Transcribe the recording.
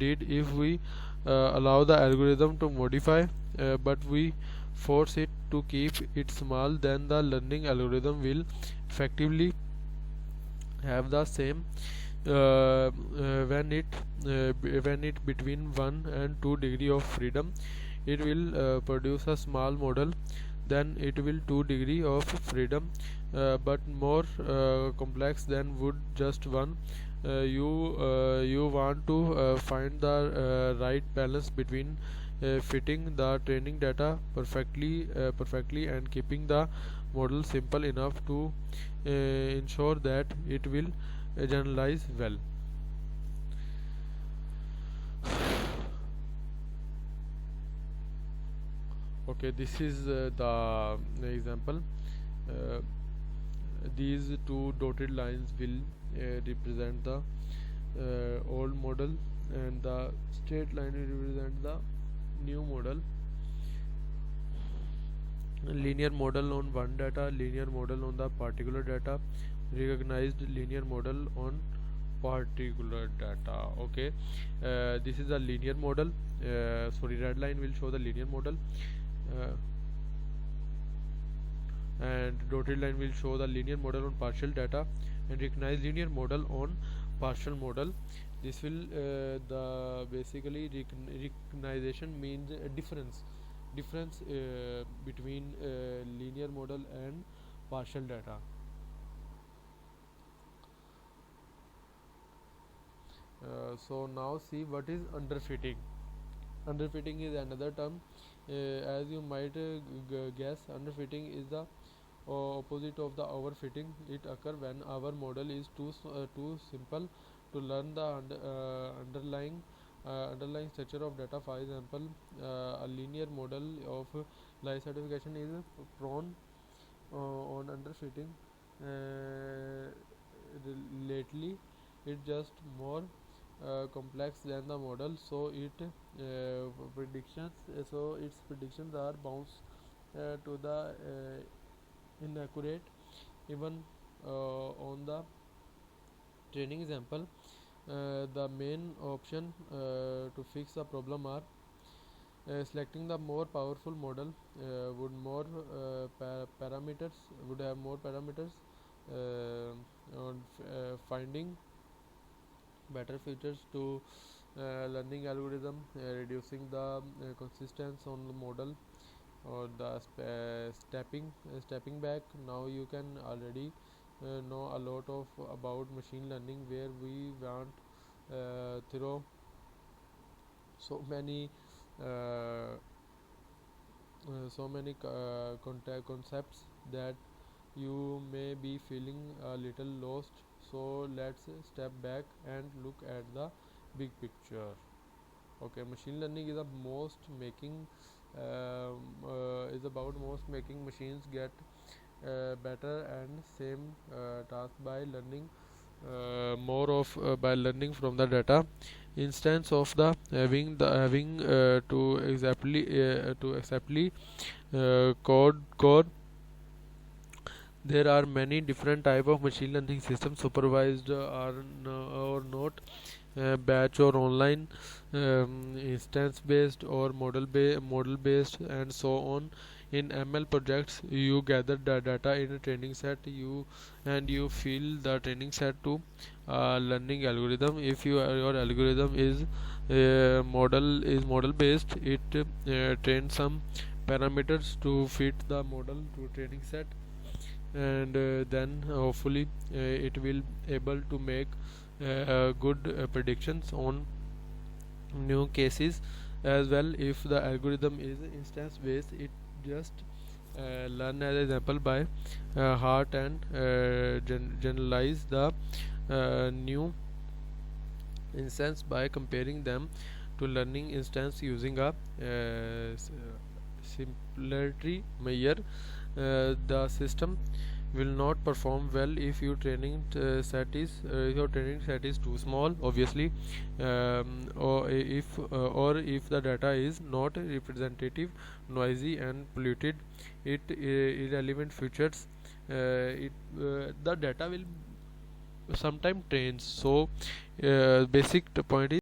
did if we allow the algorithm to modify, but we force it to keep it small, then the learning algorithm will effectively have the same when it between 1 and 2 degree of freedom. It will produce a small model, then it will 2 degree of freedom, but more complex than would just one. You want to find the right balance between fitting the training data perfectly and keeping the model simple enough to ensure that it will generalize well. Okay, this is the example. uh, these two dotted lines will represent the old model, and the straight line will represent the new model. Linear model on one data, linear model on the particular data, recognized linear model on particular data. Okay, this is a linear model. Sorry, red line will show the linear model, uh, and dotted line will show the linear model on partial data, and recognized linear model on partial model. This will the basically recognition means a difference between linear model and partial data. So now see what is underfitting. Underfitting is another term. As you might guess, underfitting is the opposite of the overfitting. It occurs when our model is too simple to learn the underlying structure of data. For example, a linear model of life certification is prone on underfitting. Uh, Lately, it's just more complex than the model, so its predictions are bounce to the inaccurate. Even on the training example, the main option to fix the problem are selecting the more powerful model would have more parameters, on finding better features to learning algorithm, reducing the consistency on the model, or the stepping back. Now you can already know a lot of about machine learning, where we want through so many uh, concepts that you may be feeling a little lost. So let's step back and look at the big picture. Okay, machine learning is about most making machines get better and same task by learning from the data, instance of the having to exactly code. There are many different type of machine learning systems, supervised or not, batch or online, instance based or model based, and so on. In ML projects, you gather the data in a training set, you fill the training set to learning algorithm. If your algorithm is model based, it trains some parameters to fit the model to training set, and then hopefully it will able to make good predictions on new cases as well. If the algorithm is instance based, it just learn as example by heart, and generalize the new instance by comparing them to learning instance using a similarity measure. The system will not perform well if your training set is too small, obviously, or if the data is not representative, noisy, and polluted. Irrelevant features, the data will sometime trains. So basic point is